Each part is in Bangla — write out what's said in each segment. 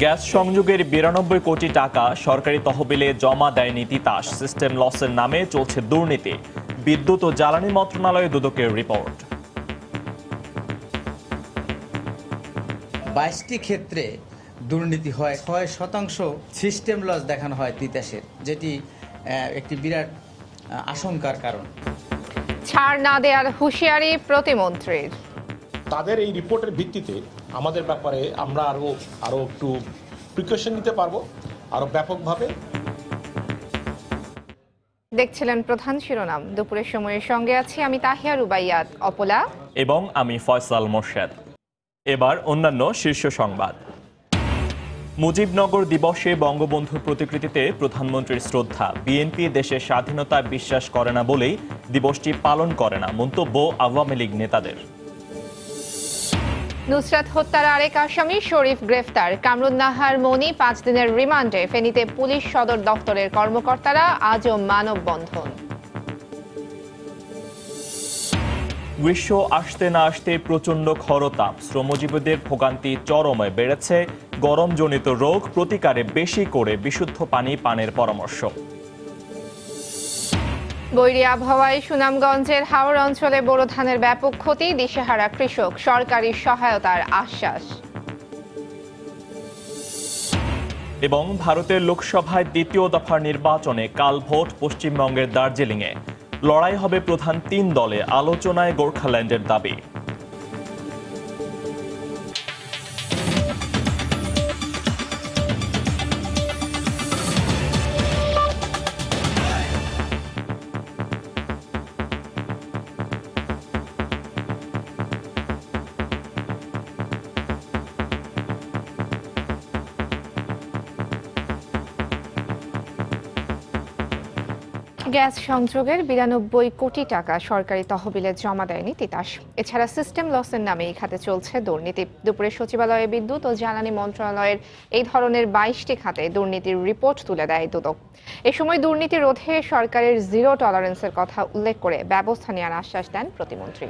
গ্যাস সংযোগের 92 কোটি টাকা সরকারি তহবিলে জমা দেয়নি তিতাস। সিস্টেম লসের নামে চলছে দুর্নীতি। বিদ্যুৎ ও জ্বালানি মন্ত্রণালয়ে দুদকের রিপোর্ট। 22টি ক্ষেত্রে দুর্নীতি হয়, 6% সিস্টেম লস দেখানো হয় তিতাসের, যেটি একটি বিরাট আশঙ্কার কারণ। ছাড় না দেওয়ার হুঁশিয়ারি প্রতিমন্ত্রীর। তাদের এই রিপোর্টের ভিত্তিতে আমাদের ব্যাপারে আমরা আরো একটু প্রিকশন নিতে পারবো, আরো ব্যাপকভাবে। দেখছিলেন প্রধান শিরোনাম। দুপুরের সময়ের সঙ্গে আছি আমি তাহিয়া রুবাইয়াত অপলা এবং আমি ফয়সাল মোর্শেদ। এবার অন্যান্য শীর্ষ সংবাদ। মুজিবনগর দিবসে বঙ্গবন্ধুর প্রতিকৃতিতে প্রধানমন্ত্রীর শ্রদ্ধা। বিএনপি দেশের স্বাধীনতায় বিশ্বাস করে না বলেই দিবসটি পালন করে না, মন্তব্য আওয়ামী লীগ নেতাদের। নুসরাত হত্যার আরেক আসামি শরীফ গ্রেফতার। কামরুন্নাহার মনি 5 দিনের রিমান্ডে। ফেনীতে পুলিশ সদর দপ্তরের কর্মকর্তারা আজও মানববন্ধন। গ্রীষ্ম আসতে না আসতে প্রচণ্ড খরতাপ, শ্রমজীবীদের ভোগান্তি চরমে বেড়েছে। গরমজনিত রোগ প্রতিকারে বেশি করে বিশুদ্ধ পানি পানের পরামর্শ। বৈরী আবহাওয়ায় সুনামগঞ্জের হাওড় অঞ্চলে বোরো ধানের ব্যাপক ক্ষতি, দিশেহারা কৃষক। সরকারি সহায়তার আশ্বাস। এবং ভারতের লোকসভায় দ্বিতীয় দফার নির্বাচনে কাল ভোট পশ্চিমবঙ্গের দার্জিলিংয়ে। লড়াই হবে প্রধান 3 দলে, আলোচনায় গোর্খাল্যান্ডের দাবি। গ্যাস সংযোগের 92 কোটি টাকা সরকারি তহবিলে জমা দেয়নি তিতাস। এছাড়া সিস্টেম লসের নামে এই খাতে চলছে দুর্নীতি। দুপুরে সচিবালয়ে বিদ্যুৎ ও জ্বালানি মন্ত্রণালয়ের এই ধরনের 22টি খাতে দুর্নীতির রিপোর্ট তুলে দেয় দুদক। এ সময় দুর্নীতি রোধে সরকারের জিরো টলারেন্সের কথা উল্লেখ করে ব্যবস্থা নেওয়ার আশ্বাস দেন প্রতিমন্ত্রী।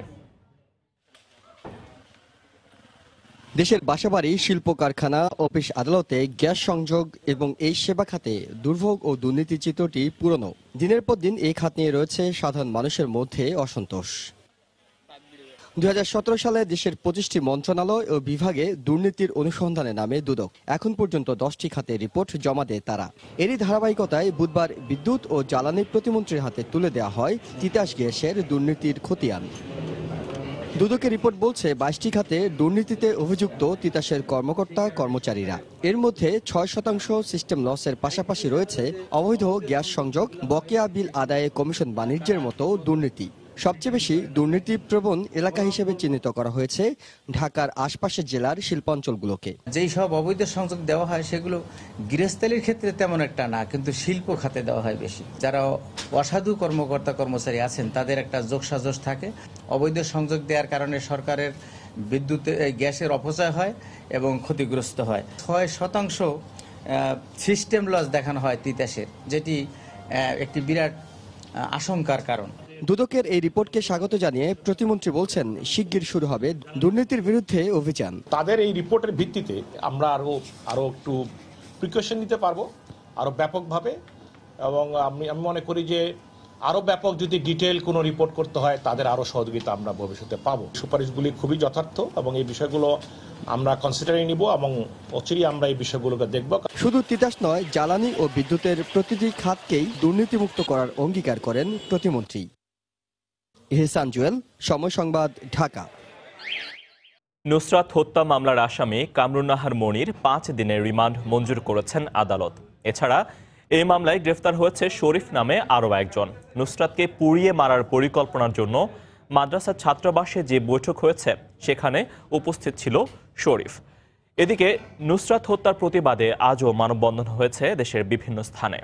দেশের বাসাবাড়ি, শিল্প কারখানা, অফিস আদালতে গ্যাস সংযোগ এবং এই সেবা খাতে দুর্ভোগ ও দুর্নীতির চিত্রটি পুরনো। দিনের পর দিন এই খাত নিয়ে রয়েছে সাধারণ মানুষের মধ্যে অসন্তোষ। 2017 সালে দেশের 25টি মন্ত্রণালয় ও বিভাগে দুর্নীতির অনুসন্ধানে নামে দুদক। এখন পর্যন্ত 10টি খাতে রিপোর্ট জমা দেয় তারা। এরই ধারাবাহিকতায় বুধবার বিদ্যুৎ ও জ্বালানি প্রতিমন্ত্রীর হাতে তুলে দেওয়া হয় তিতাস গ্যাসের দুর্নীতির খতিয়ান। দুদকের রিপোর্ট বলছে 22টি খাতে দুর্নীতিতে অভিযুক্ত তিতাসের কর্মকর্তা কর্মচারীরা। এর মধ্যে 6% সিস্টেম লসের পাশাপাশি রয়েছে অবৈধ গ্যাস সংযোগ, বকেয়া বিল আদায়ে কমিশন বাণিজ্যের মতো দুর্নীতি। সবচেয়ে বেশি দুর্নীতিপ্রবণ এলাকা হিসেবে চিহ্নিত করা হয়েছে ঢাকার আশপাশের জেলার শিল্পাঞ্চলগুলোকে। যেই সব অবৈধ সংযোগ দেওয়া হয় সেগুলো গৃহস্থালির ক্ষেত্রে তেমন একটা না, কিন্তু শিল্প খাতে দেওয়া হয় বেশি। যারা অসাধু কর্মকর্তা কর্মচারী আছেন তাদের একটা যোগসাজশ থাকে। অবৈধ সংযোগ দেওয়ার কারণে সরকারের বিদ্যুতের গ্যাসের অপচয় হয় এবং ক্ষতিগ্রস্ত হয়। 6% সিস্টেম লস দেখানো হয় তিতাসের, যেটি একটি বিরাট আশঙ্কার কারণ। দুদকের এই রিপোর্টকে স্বাগত জানিয়ে প্রতিমন্ত্রী বলছেন, শিগগির শুরু হবে দুর্নীতির বিরুদ্ধে অভিযান। তাদের এই রিপোর্টের ভিত্তিতে আমরা আরো একটু প্রিকশন নিতে পারবো, আরো ব্যাপকভাবে। এবং আমি মনে করি যে আরো ব্যাপক যদি ডিটেইল কোনো রিপোর্ট করতে হয় তাদের আরো সহযোগিতা আমরা ভবিষ্যতে পাবো। সুপারিশগুলি খুবই যথার্থ এবং এই বিষয়গুলো আমরা কনসিডারে নিব এবং অচিরেই আমরা এই বিষয়গুলোকে দেখব। শুধু তিতাস নয়, জ্বালানি ও বিদ্যুতের প্রতিটি খাতকেই দুর্নীতিমুক্ত করার অঙ্গীকার করেন প্রতিমন্ত্রী। ইহসান জুয়েল, সময় সংবাদ, ঢাকা। নুসরাত হত্যা মামলার আসামি কামরুন্নাহার মনির 5 দিনের রিমান্ড মঞ্জুর করেছেন আদালত। এছাড়া এই মামলায় গ্রেফতার হয়েছে শরীফ নামে আরও একজন। নুসরাতকে পুড়িয়ে মারার পরিকল্পনার জন্য মাদ্রাসার ছাত্রাবাসে যে বৈঠক হয়েছে সেখানে উপস্থিত ছিল শরীফ। এদিকে নুসরাত হত্যার প্রতিবাদে আজও মানববন্ধন হয়েছে দেশের বিভিন্ন স্থানে।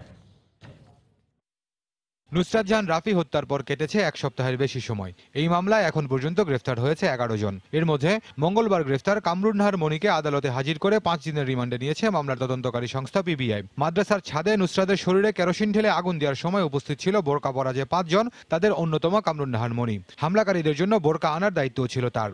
নুসরাত জাহান রাফি হত্যার পর কেটেছে 1 সপ্তাহের বেশি সময়। এই মামলায় এখন পর্যন্ত গ্রেফতার হয়েছে 11 জন। এর মধ্যে মঙ্গলবার গ্রেফতার কামরুন্নাহার মনিকে আদালতে হাজির করে 5 দিনের রিমান্ডে নিয়েছে মামলার তদন্তকারী সংস্থা পিবিআই। মাদ্রাসার ছাদে নুসরাতের শরীরে কেরোসিন ঢেলে আগুন দেওয়ার সময় উপস্থিত ছিল বোরকা পরা যে 5 জন, তাদের অন্যতম কামরুন্নাহার মনি। হামলাকারীদের জন্য বোরকা আনার দায়িত্ব ছিল তার।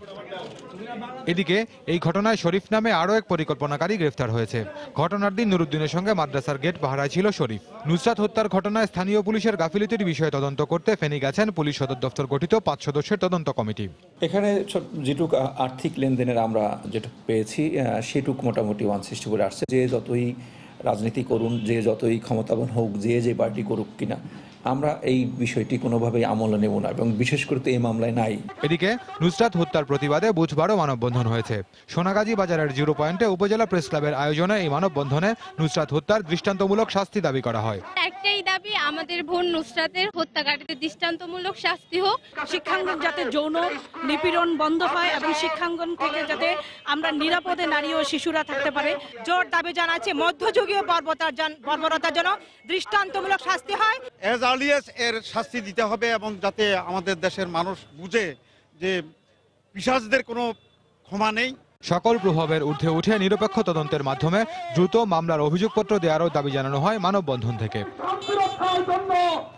এদিকে এই ঘটনায় শরীফ নামে আরও এক পরিকল্পনাকারী গ্রেফতার হয়েছে। ঘটনার দিন নুরুদ্দিনের সঙ্গে মাদ্রাসার গেট পাহারায় ছিল শরীফ। নুসরাত হত্যার ঘটনায় স্থানীয় পুলিশের গাফিলতির বিষয়ে তদন্ত করতে ফেনী গেছেন পুলিশ সদর দফতর গঠিত 5 সদস্যের তদন্ত কমিটি। এখানে যেটুক আর্থিক লেনদেনের আমরা যেটুক পেয়েছি সেটুক মোটামুটি 160 করে আসছে। যে যতই রাজনীতি করুন, যে যতই ক্ষমতাবান হোক, যে পার্টি করুক কিনা, আমরা এই বিষয়টি কোনোভাবেই আমলে নেব না, এবং বিশেষ করে তো এই মামলায় নাই। এদিকে নুসরাত হত্যার প্রতিবাদে বুধবারও মানববন্ধন হয়েছে। সোনাগাজী বাজারের 0 পয়েন্টে উপজেলা প্রেস ক্লাবের আয়োজনে এই মানববন্ধনে নুসরাত হত্যার দৃষ্টান্তমূলক শাস্তি দাবি করা হয়। একটাই দাবি, আমাদের বোন নুসরাতের হত্যাকারীদের দৃষ্টান্তমূলক শাস্তি হোক। শিক্ষাঙ্গন যাতে যৌন নিপীড়ন বন্ধ হয় এবং শিক্ষাঙ্গন থেকে যাতে আমরা নিরাপদে নারী ও শিশুরা থাকতে পারে। জোর দাবি জানাচ্ছি মধ্যযুগীয় বর্বরতার জন্য দৃষ্টান্তমূলক শাস্তি হয়। এজ আর্লিয়েস্ট এর শাস্তি দিতে হবে, এবং যাতে আমাদের দেশের মানুষ বুঝে যে পিশাচদের কোনো ক্ষমা নেই। সকল প্রভাবের ঊর্ধ্বে উঠে নিরপেক্ষ তদন্তের মাধ্যমে দ্রুত মামলার অভিযোগপত্র দেওয়ারও দাবি জানানো হয় মানববন্ধন থেকে।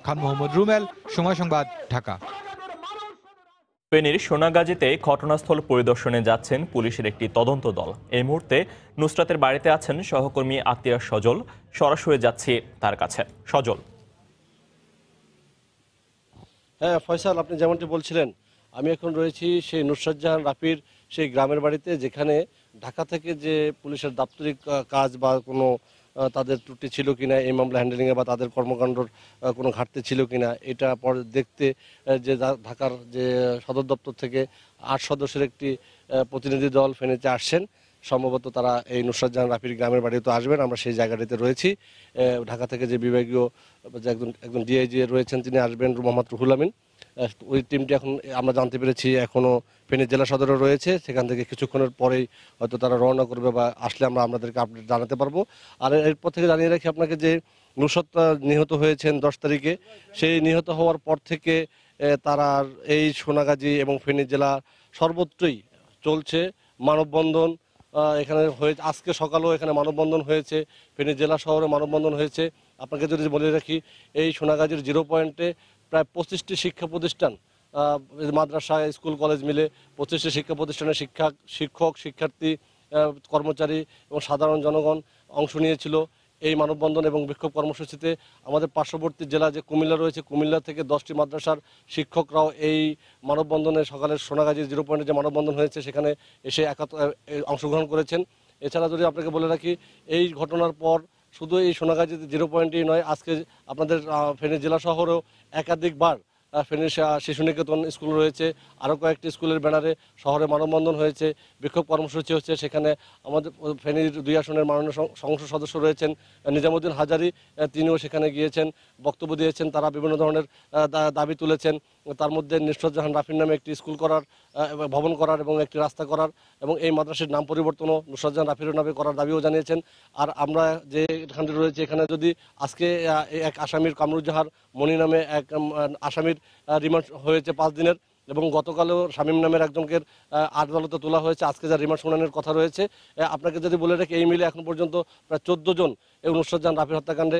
খান মোহাম্মদ রুমেল, সময় সংবাদ, ঢাকা। ফেনীর সোনাগাজীতে ঘটনাস্থল পরিদর্শনে যাচ্ছেন পুলিশের একটি তদন্ত দল। এই মুহূর্তে নুসরাতের বাড়িতে আছেন সহকর্মী আতিয়ার সজল। সরাসরি যাচ্ছি তার কাছে। সজল। হ্যাঁ ফয়সাল, আপনি যেমনটি বলছিলেন, আমি এখন রয়েছি সেই নুসরাত জাহান রাফির সেই গ্রামের বাড়িতে, যেখানে ঢাকা থেকে যে পুলিশের দাপ্তরিক কাজ বা কোনো তাদের ত্রুটি ছিল কিনা এই মামলা হ্যান্ডেলিংয়ে, বা তাদের কর্মকাণ্ডর কোনো ঘাটতি ছিল কিনা, এটা পরে দেখতে যে ঢাকার যে সদর দপ্তর থেকে 8 সদস্যের একটি প্রতিনিধি দল ফেনীতে আসছেন। সম্ভবত তারা এই নুসরাত জাহান রাফির গ্রামের বাড়িতে আসবেন। আমরা সেই জায়গাটিতে রয়েছি। ঢাকা থেকে যে বিভাগীয় যে একজন ডিআইজি রয়েছেন, তিনি আসবেন, মোহাম্মদ রুহুল আমিন। ওই টিমটি এখন আমরা জানতে পেরেছি এখনও ফেনী জেলা সদরে রয়েছে। সেখান থেকে কিছুক্ষণের পরেই হয়তো তারা রওনা করবে, বা আসলে আমরা আপনাদেরকে আপডেট জানাতে পারবো। আর এরপর থেকে জানিয়ে রাখি আপনাকে যে নুসরাত নিহত হয়েছেন 10 তারিখে। সেই নিহত হওয়ার পর থেকে তারা এই সোনাগাজী এবং ফেনী জেলা সর্বত্রই চলছে মানববন্ধন। এখানে হয়ে আজকে সকালেও এখানে মানববন্ধন হয়েছে, ফেনী জেলা শহরে মানববন্ধন হয়েছে। আপনাকে যদি বলে রাখি, এই সোনাগাজীর 0 পয়েন্টে প্রায় 25টি শিক্ষা প্রতিষ্ঠান, মাদ্রাসা, স্কুল, কলেজ মিলে 25টি শিক্ষা প্রতিষ্ঠানের শিক্ষক, শিক্ষার্থী, কর্মচারী এবং সাধারণ জনগণ অংশ নিয়েছিল এই মানববন্ধন এবং বিক্ষোভ কর্মসূচিতে। আমাদের পার্শ্ববর্তী জেলা যে কুমিল্লা রয়েছে, কুমিল্লা থেকে 10টি মাদ্রাসার শিক্ষকরাও এই মানববন্ধনে সকালের সোনাগাজীর 0 পয়েন্টে যে মানববন্ধন হয়েছে সেখানে এসে অংশগ্রহণ করেছেন। এছাড়া যদি আপনাকে বলে রাখি, এই ঘটনার পর শুধু এই সোনাগাজীতে 0 পয়েন্টেই নয়, আজকে আপনাদের ফেনী জেলা শহরেও একাধিকবার ফেনীর শিশু নিকেতন স্কুল রয়েছে, আরও কয়েকটি স্কুলের ব্যানারে শহরে মানববন্ধন হয়েছে, বিক্ষোভ কর্মসূচি হচ্ছে। সেখানে আমাদের ফেনীর 2 আসনের মাননীয় সংসদ সদস্য রয়েছেন নিজামুদ্দিন হাজারি, তিনিও সেখানে গিয়েছেন, বক্তব্য দিয়েছেন। তারা বিভিন্ন ধরনের দাবি তুলেছেন। তার মধ্যে নুসরাত জাহান রাফির নামে একটি স্কুল করার, ভবন করার এবং একটি রাস্তা করার, এবং এই মাদ্রাসার নাম পরিবর্তনও নুসরাত জাহান রাফির নামে করার দাবিও জানিয়েছেন। আর আমরা যে এখানে রয়েছে, এখানে যদি আজকে এক আসামির কামরুজ্জাহার মনি নামে এক আসামির রিমান্ড হয়েছে 5 দিনের, এবং গতকালও শামীম নামের একজনকে আদালতে তোলা হয়েছে। আজকে যা রিমান্ড শুনানির কথা রয়েছে, আপনাকে যদি বলে রাখি, এই মিলে এখন পর্যন্ত প্রায় 14 জন এই নুসরাত জাহান রাফির হত্যাকাণ্ডে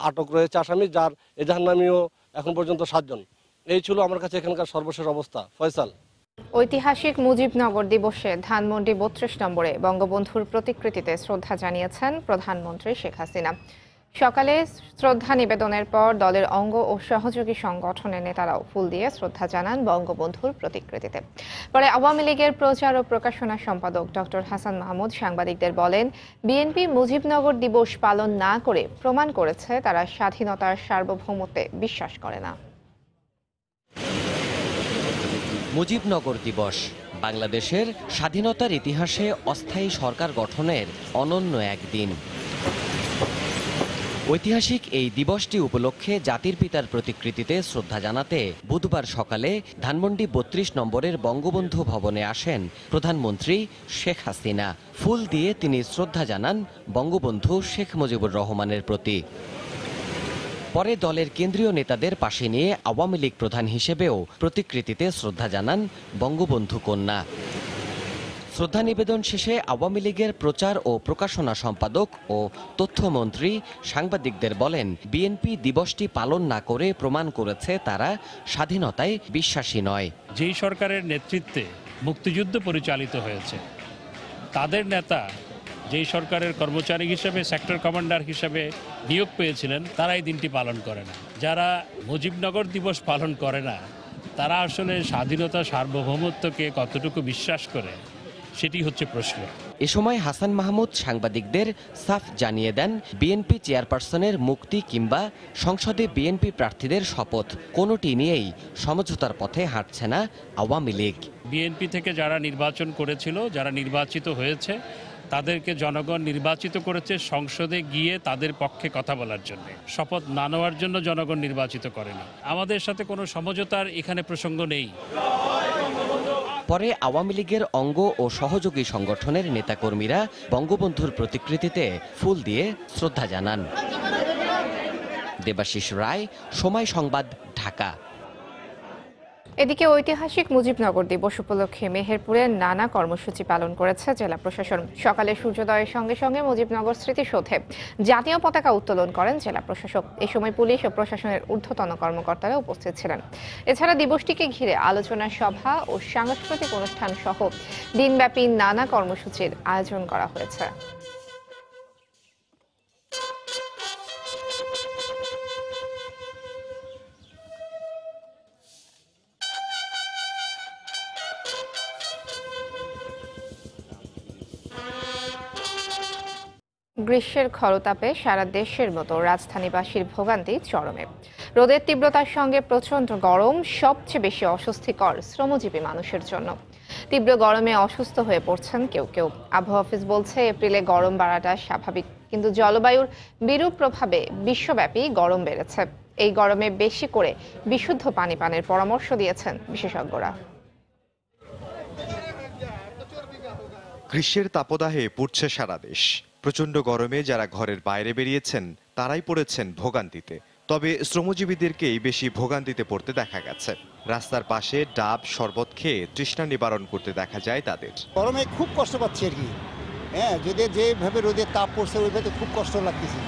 আটক রয়েছে আসামি, যার এজাহার নামীয় এখন পর্যন্ত 7 জন। এই ছিল আমার কাছে এখানকার সর্বশেষ অবস্থা। ফয়সাল। ঐতিহাসিক মুজিবনগর দিবসে ধানমন্ডি 32 নম্বরে বঙ্গবন্ধুর প্রতিকৃতিতে শ্রদ্ধা জানিয়েছেন প্রধানমন্ত্রী শেখ হাসিনা। সকালে শ্রদ্ধা নিবেদনের পর দলের অঙ্গ ও সহযোগী সংগঠনের নেতারাও ফুল দিয়ে শ্রদ্ধা জানান বঙ্গবন্ধুর প্রতিকৃতিতে। পরে আওয়ামী লীগের প্রচার ও প্রকাশনা সম্পাদক ডক্টর হাসান মাহমুদ সাংবাদিকদের বলেন, বিএনপি মুজিবনগর দিবস পালন না করে প্রমাণ করেছে তারা স্বাধীনতার সার্বভৌমত্বে বিশ্বাস করে না। মুজিবনগর দিবস বাংলাদেশের স্বাধীনতার ইতিহাসে অস্থায়ী সরকার গঠনের অনন্য একদিন। ঐতিহাসিক এই দিবসটি উপলক্ষে জাতির পিতার প্রতিকৃতিতে শ্রদ্ধা জানাতে বুধবার সকালে ধানমন্ডি 32 নম্বরের বঙ্গবন্ধু ভবনে আসেন প্রধানমন্ত্রী শেখ হাসিনা। ফুল দিয়ে তিনি শ্রদ্ধা জানান বঙ্গবন্ধু শেখ মুজিবুর রহমানের প্রতি। পরে দলের কেন্দ্রীয় নেতাদের পাশে নিয়ে আওয়ামী লীগ প্রধান হিসেবেও প্রতিকৃতিতে শ্রদ্ধা জানান বঙ্গবন্ধু কন্যা। শ্রদ্ধা নিবেদন শেষে আওয়ামী লীগের প্রচার ও প্রকাশনা সম্পাদক ও তথ্যমন্ত্রী সাংবাদিকদের বলেন, বিএনপি দিবসটি পালন না করে প্রমাণ করেছে তারা স্বাধীনতায় বিশ্বাসী নয়। যেই সরকারের নেতৃত্বে মুক্তিযুদ্ধ পরিচালিত হয়েছে। তাদের নেতা যেই সরকারের কর্মচারী হিসেবে সেক্টর কমান্ডার হিসেবে নিয়োগ পেয়েছিলেন তারা এই দিনটি পালন করে না। যারা মুজিবনগর দিবস পালন করে না তারা আসলে স্বাধীনতা সার্বভৌমত্বকে কতটুকু বিশ্বাস করে সেটি হচ্ছে প্রশ্ন। এ সময় হাসান মাহমুদ সাংবাদিকদের সাফ জানিয়ে দেন, বিএনপি চেয়ারপারসনের মুক্তি কিংবা সংসদে বিএনপি প্রার্থীদের শপথ কোনোটি নিয়েই সমঝোতার পথে হাঁটছে না আওয়ামী লীগ। বিএনপি থেকে যারা নির্বাচন করেছিল, যারা নির্বাচিত হয়েছে, তাদেরকে জনগণ নির্বাচিত করেছে সংসদে গিয়ে তাদের পক্ষে কথা বলার জন্য। শপথ না নেওয়ার জন্য জনগণ নির্বাচিত করেনি। আমাদের সাথে কোনো সমঝোতার এখানে প্রসঙ্গ নেই। পরে আওয়ামী লীগের অঙ্গ ও সহযোগী সংগঠনের নেতাকর্মীরা বঙ্গবন্ধুর প্রতিকৃতিতে ফুল দিয়ে শ্রদ্ধা জানান। দেবাশিস রায়, সময় সংবাদ, ঢাকা। এদিকে ঐতিহাসিক মুজিবনগর দিবস উপলক্ষে মেহেরপুরে নানা কর্মসূচি পালন করেছে জেলা প্রশাসন। সকালে সূর্যোদয়ের সঙ্গে সঙ্গে মুজিবনগর স্মৃতিসৌধে জাতীয় পতাকা উত্তোলন করেন জেলা প্রশাসক। এ সময় পুলিশ ও প্রশাসনের ঊর্ধ্বতন কর্মকর্তারা উপস্থিত ছিলেন। এছাড়া দিবসটিকে ঘিরে আলোচনা সভা ও সাংস্কৃতিক অনুষ্ঠান সহ দিনব্যাপী নানা কর্মসূচির আয়োজন করা হয়েছে। গ্রীষ্মের খরতাপে সারা দেশের মতো রাজধানীবাসীর ভোগান্তি চরমে। রোদের তীব্রতার সঙ্গে প্রচণ্ড গরম সবচেয়ে বেশি অস্বস্তিকর শ্রমজীবী মানুষের জন্য। তীব্র গরমে অসুস্থ হয়ে পড়ছেন কেউ কেউ। আবহাওয়া অফিস বলছে এপ্রিলে গরম বাড়াটা স্বাভাবিক, কিন্তু জলবায়ুর বিরূপ প্রভাবে বিশ্বব্যাপী গরম বেড়েছে। এই গরমে বেশি করে বিশুদ্ধ পানি পানের পরামর্শ দিয়েছেন বিশেষজ্ঞরা। গ্রীষ্মের তাপদাহে পুড়ছে সারা দেশ। প্রচণ্ড গরমে যারা ঘরের বাইরে বেরিয়েছেন তারাই পড়েছেন ভোগান্তিতে। তবে শ্রমজীবীদেরকেই বেশি ভোগান্তিতে পড়তে দেখা গেছে। রাস্তার পাশে ডাব শরবত খেয়ে তৃষ্ণা নিবারণ করতে দেখা যায় তাদের। গরমে খুব কষ্ট পাচ্ছি আর কি। হ্যাঁ, যদি যেভাবে রোদের তাপ পড়ছে ওইভাবে খুব কষ্ট লাগতেছে,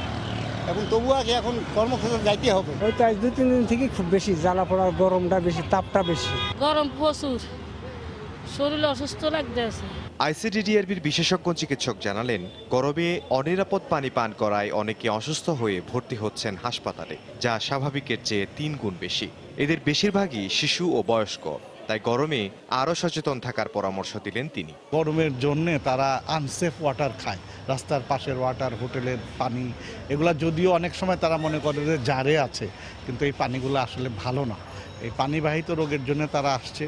এবং তবু আগে এখন কর্মক্ষেত্রে যাইতে হবে। হয়তো আজ 2-3 দিন থেকে খুব বেশি জ্বালা পড়া, গরমটা বেশি, তাপটা বেশি। গরম প্রচুর, শরীর অসুস্থ লাগতেছে। আইসিডিডিআরবির বিশেষজ্ঞ চিকিৎসক জানালেন, গরমে অনিরাপদ পানি পান করায় অনেকে অসুস্থ হয়ে ভর্তি হচ্ছেন হাসপাতালে, যা স্বাভাবিকের চেয়ে 3 গুণ বেশি। এদের বেশিরভাগই শিশু ও বয়স্ক। তাই গরমে আরও সচেতন থাকার পরামর্শ দিলেন তিনি। গরমের জন্য তারা আনসেফ ওয়াটার খায়, রাস্তার পাশের ওয়াটার, হোটেলের পানি, এগুলা যদিও অনেক সময় তারা মনে করে যে জারে আছে, কিন্তু এই পানিগুলো আসলে ভালো না। এই পানিবাহিত রোগের জন্য তারা আসছে,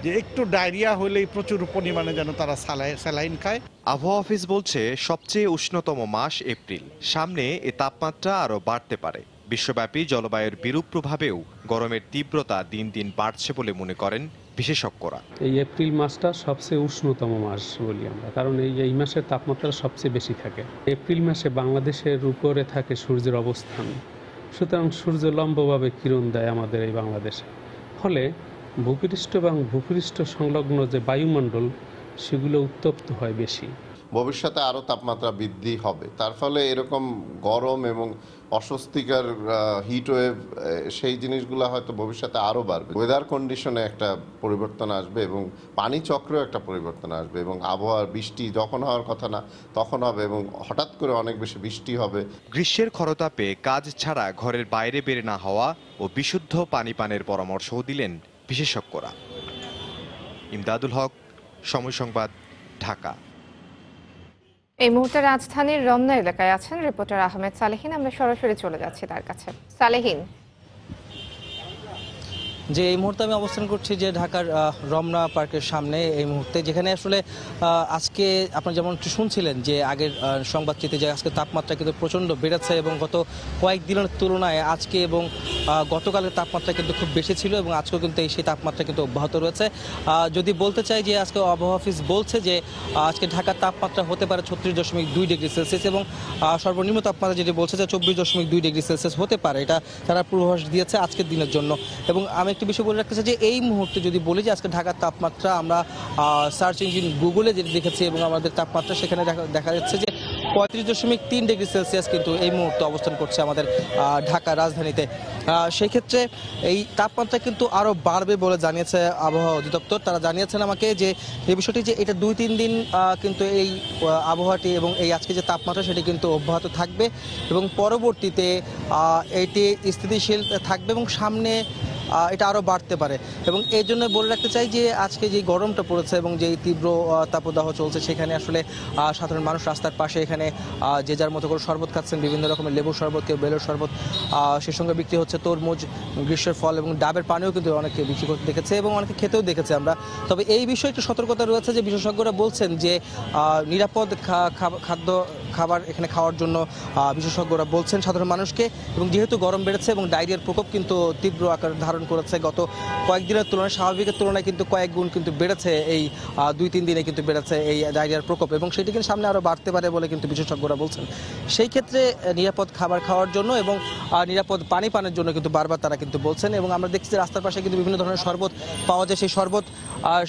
যে একটু ডায়রিয়া হলেই প্রচুর পরিমাণে যেন তারা স্যালাইন খায়। আবহাওয়া অফিস বলছে সবচেয়ে উষ্ণতম মাস এপ্রিল। সামনে এ তাপমাত্রা আরও বাড়তে পারে। বিশ্বব্যাপী জলবায়ুর বিরূপ প্রভাবেও গরমের তীব্রতা দিন দিন বাড়ছে বলে মনে করেন বিশেষজ্ঞরা। এই এপ্রিল মাসটা সবচেয়ে উষ্ণতম মাস বলি আমরা, কারণ এই মাসের তাপমাত্রা সবচেয়ে বেশি থাকে। এপ্রিল মাসে বাংলাদেশের উপরে থাকে সূর্যের অবস্থান, সুতরাং সূর্য লম্বভাবে কিরণ দেয় আমাদের এই বাংলাদেশে। ফলে ভূপৃষ্ঠ এবং ভূপৃষ্ঠ সংলগ্ন যে বায়ুমণ্ডল সেগুলো উত্তপ্ত হয় বেশি। ভবিষ্যতে আরও তাপমাত্রা বৃদ্ধি হবে, তার ফলে এরকম গরম এবং অস্বস্তিকর হিট ওয়েভ, সেই জিনিসগুলো হয়তো ভবিষ্যতে আরও বাড়বে। ওয়েদার কন্ডিশনে একটা পরিবর্তন আসবে এবং পানি চক্রেও একটা পরিবর্তন আসবে, এবং আবহাওয়ার বৃষ্টি যখন হওয়ার কথা না তখন হবে, এবং হঠাৎ করে অনেক বেশি বৃষ্টি হবে। গ্রীষ্মের খরতাপে কাজ ছাড়া ঘরের বাইরে বের না হওয়া ও বিশুদ্ধ পানি পানের পরামর্শও দিলেন বিশেষজ্ঞরা। ইমদাদুল হক, সময় সংবাদ, ঢাকা। এই মুহূর্তে রাজধানীর রমনা এলাকায় আছেন রিপোর্টার আহমেদ সালেহিন। আমরা সরাসরি চলে যাচ্ছি তার কাছে। সালেহিন, যে এই মুহূর্তে আমি অবস্থান করছি যে ঢাকার রমনা পার্কের সামনে, এই মুহূর্তে যেখানে আসলে আজকে আপনারা যেমন শুনছিলেন যে আগের সংবাদটিতে যে আজকে তাপমাত্রা কিন্তু প্রচণ্ড বেড়েছে, এবং গত কয়েকদিনের তুলনায় আজকে এবং গতকালের তাপমাত্রা কিন্তু খুব বেশি ছিল, এবং আজকেও কিন্তু সেই তাপমাত্রা কিন্তু অব্যাহত রয়েছে। যদি বলতে চাই যে আজকে আবহাওয়া অফিস বলছে যে আজকে ঢাকার তাপমাত্রা হতে পারে 36.2 ডিগ্রি সেলসিয়াস, এবং সর্বনিম্ন তাপমাত্রা যেটি বলছে যে 24.2 ডিগ্রি সেলসিয়াস হতে পারে। এটা তারা পূর্বাভাস দিয়েছে আজকের দিনের জন্য। এবং আমি একটা বিষয় বলে রাখতে চাই যে এই মুহূর্তে যদি বলি যে আজকে ঢাকার তাপমাত্রা আমরা সার্চ ইঞ্জিন গুগলে যেটি দেখেছি, এবং আমাদের তাপমাত্রা সেখানে দেখা যাচ্ছে যে 35.3 ডিগ্রি সেলসিয়াস কিন্তু এই মুহূর্তে অবস্থান করছে আমাদের ঢাকা রাজধানীতে। সেই ক্ষেত্রে এই তাপমাত্রা কিন্তু আরও বাড়বে বলে জানিয়েছে আবহাওয়া অধিদপ্তর। তারা জানিয়েছেন আমাকে যে এই বিষয়টি যে এটা 2-3 দিন কিন্তু এই আবহাওয়াটি এবং এই আজকে যে তাপমাত্রা সেটি কিন্তু অব্যাহত থাকবে এবং পরবর্তীতে এটি স্থিতিশীল থাকবে এবং সামনে এটা আরও বাড়তে পারে। এবং এই জন্য বলে রাখতে চাই যে আজকে যে গরমটা পড়েছে এবং যেই তীব্র তাপদাহ চলছে সেখানে আসলে সাধারণ মানুষ রাস্তার পাশে এখানে যে যার মতো করে শরবত খাচ্ছেন, বিভিন্ন রকমের লেবুর শরবত, কেউ বেলের শরবত, সেই সঙ্গে বিক্রি হচ্ছে তরমুজ, গ্রীষ্মের ফল এবং ডাবের পানিও কিন্তু অনেকে বিক্রি করতে দেখেছে এবং অনেকে খেতেও দেখেছে আমরা। তবে এই বিষয়ে একটু সতর্কতা রয়েছে যে বিশেষজ্ঞরা বলছেন যে নিরাপদ খাবার এখানে খাওয়ার জন্য বিশেষজ্ঞরা বলছেন সাধারণ মানুষকে। এবং যেহেতু গরম বেড়েছে এবং ডায়রিয়ার প্রকোপ কিন্তু তীব্র আকার ধারণ করেছে, গত কয়েকদিনের তুলনায় স্বাভাবিকের তুলনায় কিন্তু কয়েক গুণ কিন্তু বেড়েছে, এই 2-3 দিনে কিন্তু বেড়েছে এই ডায়রিয়ার প্রকোপ এবং সেটি কিন্তু সামনে আরও বাড়তে পারে বলে কিন্তু বিশেষজ্ঞরা বলছেন। সেই ক্ষেত্রে নিরাপদ খাবার খাওয়ার জন্য এবং নিরাপদ পানি পানের জন্য কিন্তু বারবার তারা কিন্তু বলছেন। এবং আমরা দেখছি যে রাস্তার পাশে কিন্তু বিভিন্ন ধরনের শরবত পাওয়া যায়,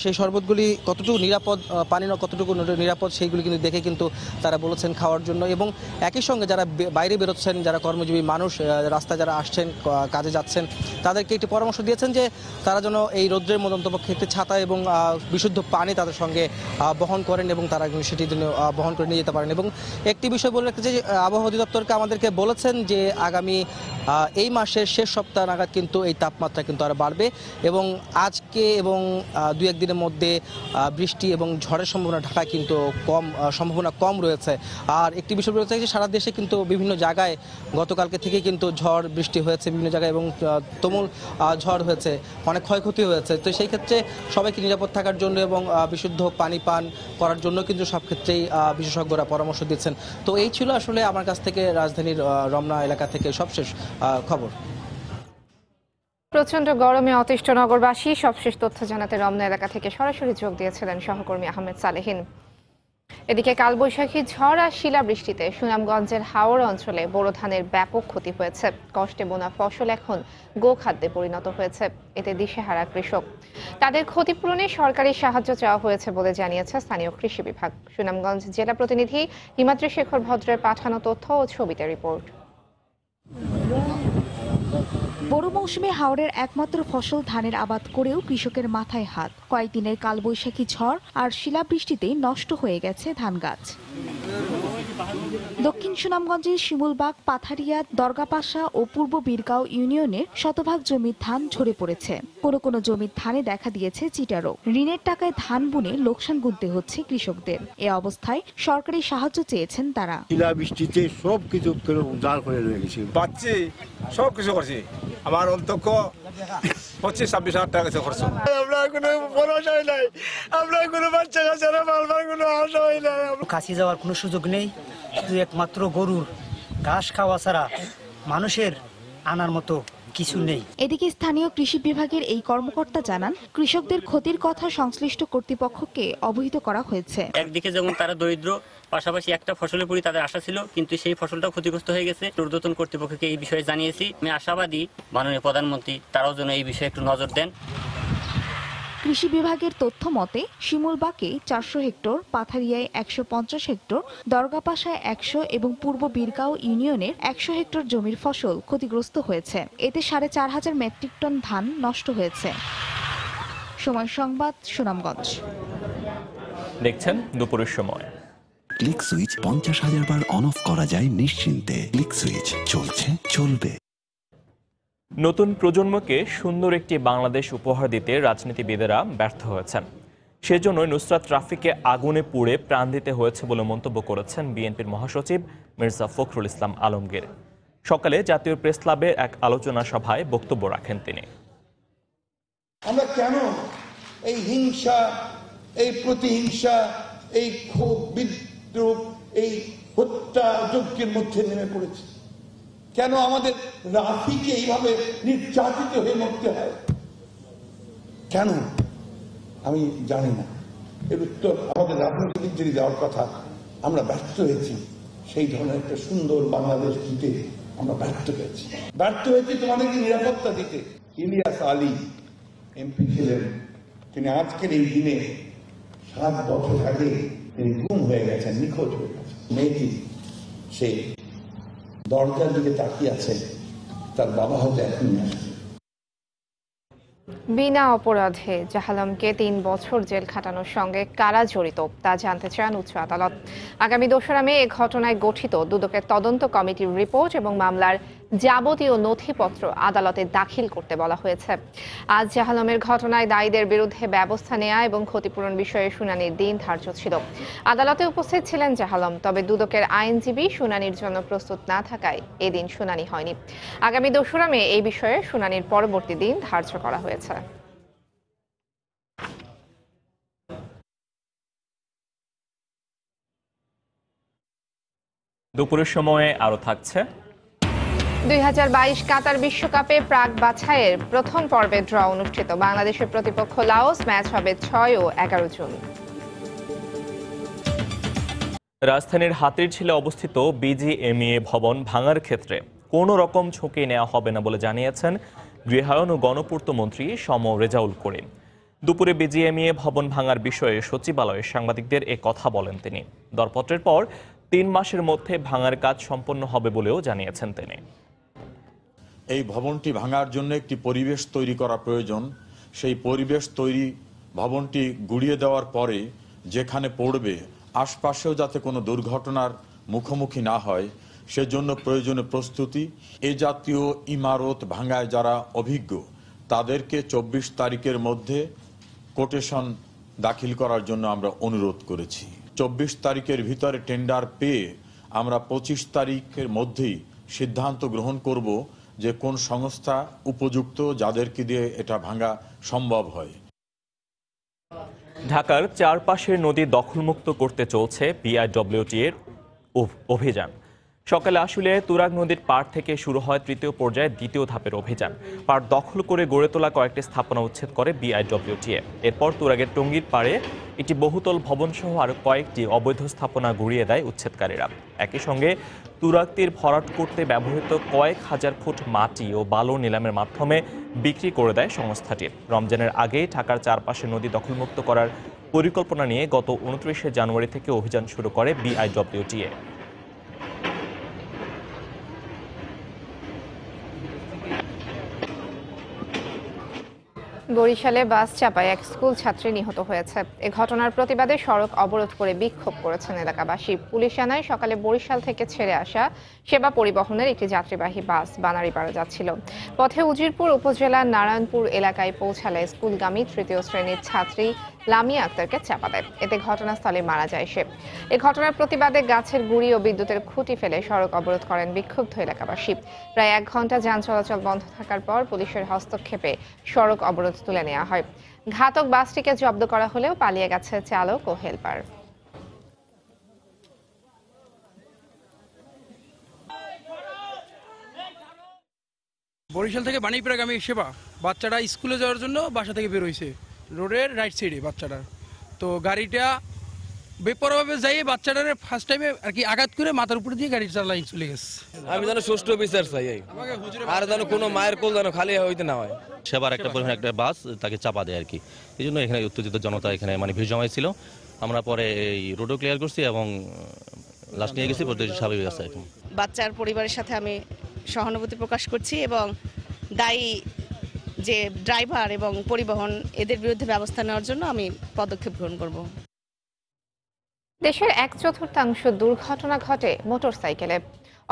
সেই শরবতগুলি কতটুকু নিরাপদ, পানি কতটুকু নিরাপদ সেইগুলি কিন্তু দেখে কিন্তু তারা বলেছেন খাওয়ার জন্য। এবং একই সঙ্গে যারা বাইরে বেরোচ্ছেন, যারা কর্মজীবী মানুষ, রাস্তায় যারা আসছেন, কাজে যাচ্ছেন, তাদেরকে একটি পরামর্শ দিয়েছেন যে তারা যেন এই রৌদ্রের মধ্যে অন্তপক্ষে একটি ছাতা এবং বিশুদ্ধ পানি তাদের সঙ্গে বহন করেন এবং তারা সেটি জন্য বহন করে নিয়ে যেতে পারেন। এবং একটি বিষয় বলে রাখতে চাই, আবহাওয়া অধিদপ্তরকে আমাদেরকে বলেছেন যে আগামী এই মাসের শেষ সপ্তাহ নাগাদ কিন্তু এই তাপমাত্রা কিন্তু আরও বাড়বে এবং আজকে এবং 2-1 দিনের মধ্যে বৃষ্টি এবং ঝড়ের ঢাকায় কিন্তু সম্ভাবনা কম রয়েছে। আর একটি বিষয় রয়েছে যে সারা দেশে কিন্তু বিভিন্ন জায়গায় গতকালকে থেকে কিন্তু ঝড় বৃষ্টি হয়েছে বিভিন্ন জায়গায় এবং তুমুল ঝড় হয়েছে, অনেক ক্ষয়ক্ষতি হয়েছে। তো সেই ক্ষেত্রে সবাইকে নিরাপদ থাকার জন্য এবং বিশুদ্ধ পানি পান করার জন্য কিন্তু সব ক্ষেত্রেই বিশেষজ্ঞরা পরামর্শ দিচ্ছেন। তো এই ছিল আসলে আমার কাছ থেকে রাজধানীর রমনা এলাকা থেকে সবশেষ খবর। প্রচন্ড গরমে অতিষ্ঠ নগরবাসী। সবশেষ তথ্য জানাতে রমনা এলাকা থেকে সরাসরি যোগ দিয়েছিলেন সহকর্মী আহমেদ সালেহিন। এদিকে কালবৈশাখী ঝড় আর শিলাবৃষ্টিতে সুনামগঞ্জের হাওড় অঞ্চলে বোরো ধানের ব্যাপক ক্ষতি হয়েছে। কষ্টে বোনা ফসল এখন গোখাদ্যে পরিণত হয়েছে, এতে দিশেহারা কৃষক। তাদের ক্ষতিপূরণে সরকারি সাহায্য চাওয়া হয়েছে বলে জানিয়েছে স্থানীয় কৃষি বিভাগ। সুনামগঞ্জ জেলা প্রতিনিধি হিমাদ্রি শেখর ভদ্রের পাঠানো তথ্য ও ছবিতে রিপোর্ট। বড় মৌসুমে হাওড়ের একমাত্র ফসল ধানের আবাদ করেও কৃষকের মাথায় হাত। কয়েকদিনের কালবৈশাখী ঝড় আর শিলাবৃষ্টিতে নষ্ট হয়ে গেছে ধান গাছ। দক্ষিণ সুনামগঞ্জের শিমুলবাগ, পাথারিয়া, দরগাপাশা ও পূর্ব বীরগাঁও ইউনিয়নের শতভাগ জমির ধান ঝরে পড়েছে। কোনো জমির ধানে দেখা দিয়েছে চিটা রোগ। ঋণের টাকায় ধান বুনে লোকসান গুনতে হচ্ছে কৃষকদের। এ অবস্থায় সরকারি সাহায্য চেয়েছেন তারা। শিলাবৃষ্টিতে সব কিছু উজাড় করে রয়ে গেছে, পাচ্ছি সব কিছু করছি, আমার অন্তত 25-26 হাজার টাকা খরচ। আমরা কোনো ভরসা নাই, আমরা কোনো বাচ্চা কাচ্চারা পালবার কোনো আশা হয় না। কাশি যাওয়ার কোনো সুযোগ নেই, শুধু একমাত্র গরুর ঘাস খাওয়া ছাড়া মানুষের আনার মতো কিছু নেই। এদিকে স্থানীয় কৃষি বিভাগের এই কর্মকর্তা জানান, কৃষকদের ক্ষতির কথা সংশ্লিষ্ট কর্তৃপক্ষকে অবহিত করা হয়েছে। একদিকে যেমন তারা দরিদ্র, পাশাপাশি একটা ফসলের প্রতি তাদের আশা ছিল, কিন্তু সেই ফসলটা ক্ষতিগ্রস্ত হয়ে গেছে। ঊর্ধ্বতন কর্তৃপক্ষকে এই বিষয়ে জানিয়েছি। আমি আশাবাদী মাননীয় প্রধানমন্ত্রী তারাও যেন এই বিষয়ে একটু নজর দেন। কৃষি বিভাগের তথ্য মতে শিমুলবাগে 400 হেক্টর, পাথারিয়ায় 150 হেক্টর, দরগাপাশায় 100 এবং পূর্ব বীরগাঁও ইউনিয়নের 100 হেক্টর জমির ফসল ক্ষতিগ্রস্ত হয়েছে। এতে 4,500 মেট্রিক টন ধান নষ্ট হয়েছে। সময় সংবাদ, সুনামগঞ্জ। দেখছেন দুপুরের সময়। Click switch 50,000 bar on of করা যায় নিশ্চিন্তে। ক্লিক সুইচ চলছে, চলবে। নতুন প্রজন্মকে সুন্দর একটি বাংলাদেশ উপহার দিতে রাজনীতিবিদেরা ব্যর্থ হয়েছেন। সেজন্য নুসরাত রাফিকে আগুনে পুড়ে প্রাণ দিতে হয়েছে বলে মন্তব্য করেছেন বিএনপির মহাসচিব মির্জা ফখরুল ইসলাম আলমগীর। সকালে জাতীয় প্রেস ক্লাবে এক আলোচনা সভায় বক্তব্য রাখেন তিনি। আমরা কেন এই হিংসা, এই প্রতিহিংসা, এই ক্ষোভ, বিদ্রোহ, এই হত্যা যজ্ঞের মধ্যে নেমে পড়েছি? কেন আমাদের রাফিকে এইভাবে নির্যাতিত হয়ে মরতে হয়? কেন আমি জানি না। এর উত্তর আমাদের রাজনৈতিক যদি দেওয়ার কথা, আমরা ব্যর্থ হয়েছি সেই ধরনের একটা সুন্দর বাংলাদেশ দিতে। আমরা ব্যর্থ হয়েছি তোমাদেরকে নিরাপত্তা দিতে। ইলিয়াস আলী এমপি ছিলেন, তিনি আজকের এই দিনে 7 বছর আগে তিনি গুম হয়ে গেছেন, নিখোঁজ হয়ে গেছেন। মেয়েটি সে দরজার দিকে তাকিয়ে আছে, তার বাবা হয়তো এখনই আসবে। বিনা অপরাধে জাহালমকে 3 বছর জেল খাটানোর সঙ্গে কারা জড়িত তা জানতে চান উচ্চ আদালত। আগামী 2রা মে এ ঘটনায় গঠিত দুদকের তদন্ত কমিটির রিপোর্ট এবং মামলার যাবতীয় নথিপত্র আদালতে দাখিল করতে বলা হয়েছে। আজ জাহালমের ঘটনায় দায়ীদের বিরুদ্ধে ব্যবস্থা নেওয়া এবং ক্ষতিপূরণ বিষয়ে শুনানির দিন ধার্য ছিল। আদালতে উপস্থিত ছিলেন জাহালম, তবে দুদকের আইনজীবী শুনানির জন্য প্রস্তুত না থাকায় এদিন শুনানি হয়নি। আগামী 2রা মে এই বিষয়ে শুনানির পরবর্তী দিন ধার্য করা হয়েছে। দুপুরের সময়ে আরো থাকছে 2022 কাতার বিশ্বকাপে প্রাক বাছাইয়ের প্রথম পর্বে ড্র অনুষ্ঠিত। বাংলাদেশের প্রতিপক্ষ লাওস। ম্যাচ হবে 6 ও 11 জুন। রাজধানীর হাতিরঝিলে অবস্থিত বিজিএমইএ ভবন ভাঙার ক্ষেত্রে কোনো রকম ঝুঁকি নেওয়া হবে না বলে জানিয়েছেন গৃহায়ন ও গণপূর্ত মন্ত্রী সম রেজাউল করিম। দুপুরে বিজিএমইএ ভবন ভাঙার বিষয়ে সচিবালয়ে সাংবাদিকদের এ কথা বলেন তিনি। দরপত্রের পর 3 মাসের মধ্যে ভাঙার কাজ সম্পন্ন হবে বলেও জানিয়েছেন তিনি। এই ভবনটি ভাঙার জন্য একটি পরিবেশ তৈরি করা প্রয়োজন। সেই পরিবেশ তৈরি ভবনটি গুড়িয়ে দেওয়ার পরে যেখানে পড়বে আশপাশেও যাতে কোনো দুর্ঘটনার মুখোমুখি না হয় সেজন্য প্রয়োজনীয় প্রস্তুতি। এই জাতীয় ইমারত ভাঙায় যারা অভিজ্ঞ তাদেরকে 24 তারিখের মধ্যে কোটেশন দাখিল করার জন্য আমরা অনুরোধ করেছি। 24 তারিখের ভিতরে টেন্ডার পেয়ে আমরা 25 তারিখের মধ্যেই সিদ্ধান্ত গ্রহণ করব যে কোন সংস্থা উপযুক্ত, যাদেরকে দিয়ে এটা ভাঙা সম্ভব হয়। ঢাকার চারপাশের নদী দখলমুক্ত করতে চলছে বিআইডব্লিউটি এর অভিযান। সকালে আশুলিয়ায় তুরাগ নদীর পাড় থেকে শুরু হয় 3য় পর্যায়ে 2য় ধাপের অভিযান। পাড় দখল করে গড়ে তোলা কয়েকটি স্থাপনা উচ্ছেদ করে বিআইডব্লিউটিএ। এরপর তুরাগের টঙ্গীর পাড়ে একটি বহুতল ভবনসহ আরও কয়েকটি অবৈধ স্থাপনা গুড়িয়ে দেয় উচ্ছেদকারীরা। একই সঙ্গে তুরাগ তীর ভরাট করতে ব্যবহৃত কয়েক হাজার ফুট মাটি ও বালু নিলামের মাধ্যমে বিক্রি করে দেয় সংস্থাটি। রমজানের আগেই ঢাকার চারপাশে নদী দখলমুক্ত করার পরিকল্পনা নিয়ে গত 29শে জানুয়ারি থেকে অভিযান শুরু করে বিআইডব্লিউটিএ। বরিশালে বাস চাপায় এক স্কুল ছাত্রী নিহত হয়েছে। এ ঘটনার প্রতিবাদে সড়ক অবরোধ করে বিক্ষোভ করেছেন এলাকাবাসী। পুলিশ জানায় সকালে বরিশাল থেকে ছেড়ে আসা সেবা পরিবহনের একটি যাত্রীবাহী বাস বানারীপাড়া যাচ্ছিল। পথে উজিরপুর উপজেলার নারায়ণপুর এলাকায় পৌঁছালে স্কুলগামী 3য় শ্রেণীর ছাত্রী লামিয়া আক্তারকে চাপা দেয়। এতে ঘটনাস্থলে মারা যায় সে। এ ঘটনার প্রতিবাদে গাছের গুঁড়ি ও বিদ্যুতের খুঁটি ফেলে সড়ক অবরোধ করেন বিক্ষুব্ধ এলাকাবাসী। প্রায় 1 ঘন্টা যান চলাচল বন্ধ থাকার পর পুলিশের হস্তক্ষেপে সড়ক অবরোধ তুলে নেওয়া হয়। ঘাতক বাসটিকে জব্দ করা হলেও পালিয়ে গেছে চালক ও হেলপার। বরিশাল থেকে বাণীপুরাগামী সেবা বাচ্চাটা স্কুলে যাওয়ার জন্য বাসা থেকে বের হয়েছে, রোডের রাইট সাইডে বাচ্চাটা। তো গাড়িটা বেপরোয়াভাবে যাই বাচ্চাটার ফার্স্ট টাইমে আর কি আঘাত করে মাথার উপরে দিয়ে গাড়ি চালাই চলে গেছে। আমি যেন সুষ্ঠু বিচার চাই, আর যেন কোনো মায়ের কোল যেন খালি হইতে না হয়। সেবার একটা পরিমাণ একটা বাস তাকে চাপা দেয় আর কি। এই জন্য এখানে উত্তেজিত জনতা এখানে মানে ভিড় জমাইছিল। আমরা পরে এই রোডও ক্লিয়ার করছি এবং লাস্ট নিয়ে গেছি, স্বাভাবিক আছে এখন। বাচ্চার পরিবারের সাথে আমি সহানুভূতি প্রকাশ করছি এবং দায়ী যে ড্রাইভার এবং পরিবহন এদের বিরুদ্ধে ব্যবস্থা নেওয়ার জন্য আমি পদক্ষেপ গ্রহণ করব। দেশের 1/4 দুর্ঘটনা ঘটে মোটরসাইকেলে,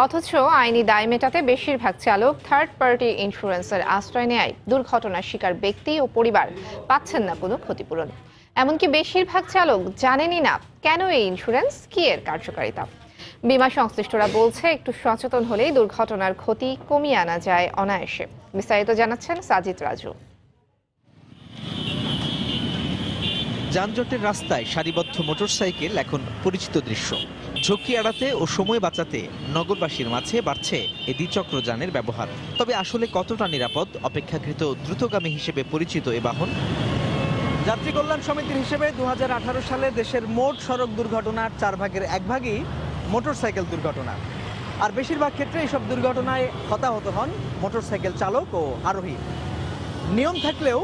অথচ আইনি দায় মেটাতে বেশিরভাগ চালক থার্ড পার্টি ইন্স্যুরেন্সের আশ্রয় নেয় দুর্ঘটনার শিকার ব্যক্তি ও পরিবার পাচ্ছেন না কোনো ক্ষতিপূরণ। এমনকি বেশিরভাগ চালক জানেনই না কেন এই ইন্স্যুরেন্স, কি এর কার্যকারিতা। বীমা সংশ্লিষ্টরা বলছে একটু সচেতন হলেই দুর্ঘটনার ক্ষতি কমিয়ে আনা যায় অনায়াসে। বিস্তারিত জানাচ্ছেন সাজিদ রাজু। যানজটের রাস্তায় সারিবদ্ধ মোটরসাইকেল এখন পরিচিত দৃশ্য। ঝুঁকি এড়াতে ও সময় বাঁচাতে নগরবাসীর মাঝে বাড়ছে এই দ্বিচক্র যানের ব্যবহার। তবে আসলে কতটা নিরাপদ? অপেক্ষাকৃত দ্রুতগামী হিসেবে পরিচিত এ বাহন। যাত্রী কল্যাণ সমিতির হিসেবে 2018 সালে দেশের মোট সড়ক দুর্ঘটনার 1/4 ভাগই মোটরসাইকেল দুর্ঘটনা। আর বেশিরভাগ ক্ষেত্রে এইসব দুর্ঘটনায় হতাহত হন মোটরসাইকেল চালক ও আরোহী। নিয়ম থাকলেও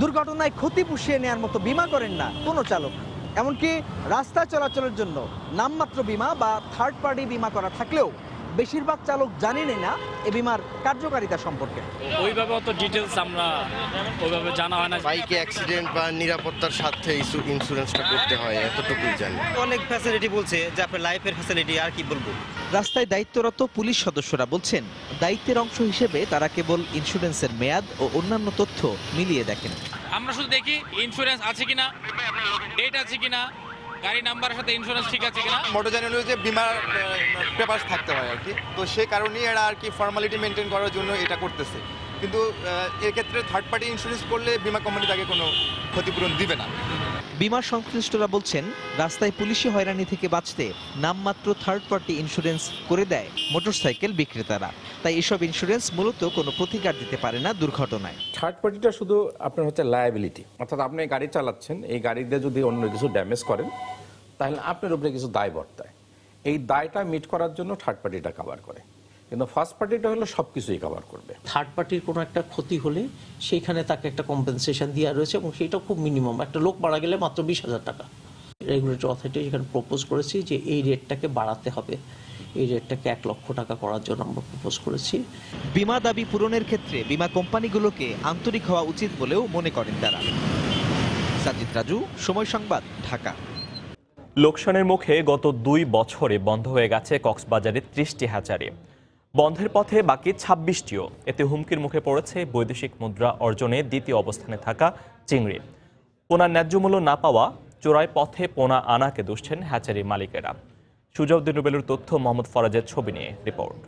দুর্ঘটনায় ক্ষতি পুষিয়ে নেওয়ার মতো বীমা করেন না কোনো চালক। এমনকি রাস্তা চলাচলের জন্য নামমাত্র বিমা বা থার্ড পার্টি বিমা করা থাকলেও বেশিরভাগ চালক জানেনই না এ বিমার কার্যকারিতা সম্পর্কে। ওইভাবে অত ডিটেলস আমরা ওইভাবে জানা হয় না। বাইকে অ্যাক্সিডেন্ট বা নিরাপত্তার সাথে ইন্স্যুরেন্সটা করতে হয়, এতটুকুই জানি। অনেক ফ্যাসিলিটি বলছে যে আপনার লাইফের ফ্যাসিলিটি, আর কি বলবো। রাস্তায় দায়িত্বরত পুলিশ সদস্যরা বলছেন দায়িত্বের অংশ হিসেবে তারা কেবল ইন্স্যুরেন্সের মেয়াদ ও অন্যান্য তথ্য মিলিয়ে দেখেন। আমরা শুধু দেখি ইন্স্যুরেন্স আছে কিনা, ডেট আছে কিনা, গাড়ি নাম্বারের সাথে ইন্স্যুরেন্স ঠিক আছে কিনা। মোটর জার্নালে যে বিমার পেপারস থাকতে হয় আর কি, তো সেই কারণেই এরা আর কি ফর্মালিটি মেনটেন করার জন্য এটা করতেছে। কিন্তু এক্ষেত্রে থার্ড পার্টি ইন্স্যুরেন্স করলে বিমা কোম্পানি তাকে কোনো ক্ষতিপূরণ দিবে না। বিমা সংশ্লিষ্টরা বলছেন রাস্তায় পুলিশি হয়রানি থেকে বাঁচতে নামমাত্র থার্ড পার্টি ইন্স্যুরেন্স করে দেয় মোটরসাইকেল বিক্রেতারা। তাই এসব ইন্স্যুরেন্স মূলত কোনো প্রতিকার দিতে পারে না দুর্ঘটনায়। থার্ড পার্টিটা শুধু আপনার হচ্ছে লায়াবিলিটি, অর্থাৎ আপনি গাড়ি চালাচ্ছেন, এই গাড়িতে যদি অন্য কিছু ড্যামেজ করেন তাহলে আপনার উপরে কিছু দায় বর্তায়। এই দায়টা মিট করার জন্য থার্ড পার্টিটা কভার করে, কিন্তু ফার্স্ট পার্টিটা হলো সব কিছুই কভার করবে। থার্ড পার্টির কোনো একটা ক্ষতি হলে সেইখানে তাকে একটা কম্পেনসেশন দেওয়া রয়েছে এবং সেটা খুব মিনিমাম। একটা লোক মারা গেলে মাত্র 20,000 টাকা। রেগুলেটরি অথরিটি এখানে প্রপোজ করেছি যে এই রেটটাকে বাড়াতে হবে, এই রেটটাকে 1 লক্ষ টাকা করার জন্য আমরা প্রপোজ করেছি। বিমা দাবি পূরণের ক্ষেত্রে বিমা কোম্পানিগুলোকে আন্তরিক হওয়া উচিত বলেও মনে করেন তারা। সাজিদ রাজু, সময় সংবাদ, ঢাকা। লোকসানের মুখে গত 2 বছরে বন্ধ হয়ে গেছে কক্সবাজারের 30টি হ্যাচারি। বন্ধের পথে বাকি 26টিও। এতে হুমকির মুখে পড়েছে বৈদেশিক মুদ্রা অর্জনে দ্বিতীয় অবস্থানে থাকা চিংড়ি। পোনার ন্যায্য মূল্য না পাওয়া, চোরাই পথে পোনা আনাকে দুষছেন হ্যাচারি মালিকেরা। সুজাউদ্দিন রুবেলুর তথ্য, মোহাম্মদ ফরাজের ছবি নিয়ে রিপোর্ট।